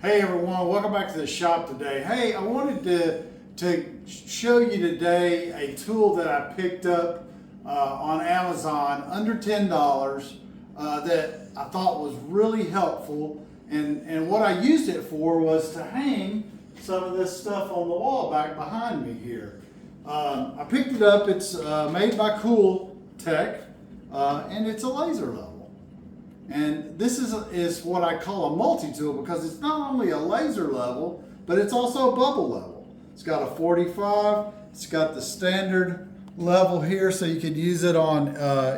Hey everyone, welcome back to the shop today. Hey, I wanted to show you today a tool that I picked up on Amazon under $10 that I thought was really helpful. And what I used it for was to hang some of this stuff on the wall back behind me here. I picked it up, it's made by Qooltek and it's a laser level. And this is what I call a multi-tool because it's not only a laser level, but it's also a bubble level. It's got a 45, it's got the standard level here so you could use it on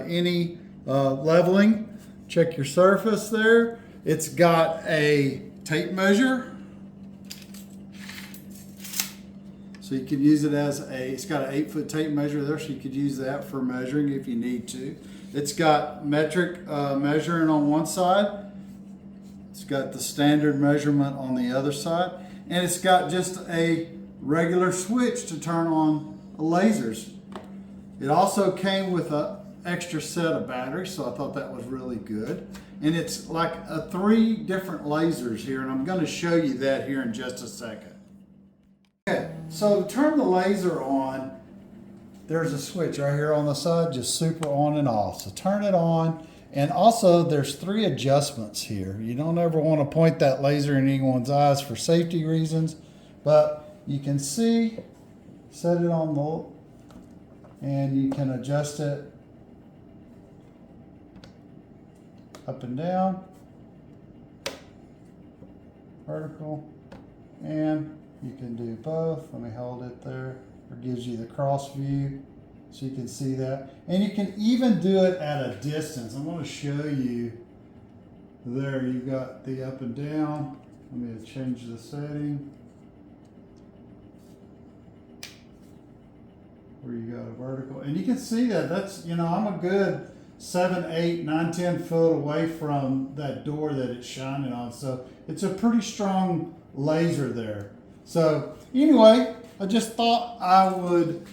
any leveling. Check your surface there. It's got a tape measure. So you could use it as it's got an 8-foot tape measure there, so you could use that for measuring if you need to. It's got metric measuring on one side. It's got the standard measurement on the other side. And it's got just a regular switch to turn on lasers. It also came with an extra set of batteries, so I thought that was really good. And it's like 3 different lasers here, and I'm going to show you that here in just a second. Okay, so to turn the laser on, there's a switch right here on the side, just super on and off. So turn it on, and also there's 3 adjustments here. You don't ever want to point that laser in anyone's eyes for safety reasons, but you can see, set it on the, and you can adjust it up and down, vertical, and you can do both. Let me hold it there. It gives you the cross view so you can see that. And you can even do it at a distance. I'm going to show you there. You've got the up and down. Let me change the setting. Where you got a vertical. And you can see that that's, you know, I'm a good 7, 8, 9, 10 foot away from that door that it's shining on. So it's a pretty strong laser there. So anyway, I just thought I would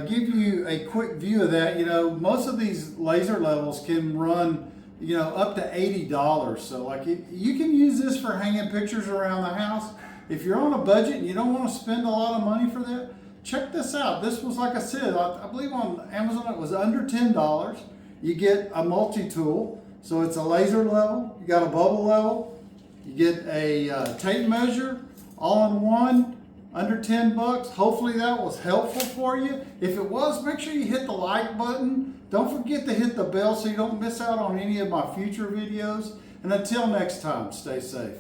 give you a quick view of that. You know, most of these laser levels can run, you know, up to $80. So like you can use this for hanging pictures around the house. If you're on a budget and you don't want to spend a lot of money for that, check this out. This was, like I said, I believe on Amazon it was under $10. You get a multi-tool. So it's a laser level, you got a bubble level, you get a tape measure, all in one, under 10 bucks. Hopefully that was helpful for you. If it was, make sure you hit the like button. Don't forget to hit the bell so you don't miss out on any of my future videos. And until next time, stay safe.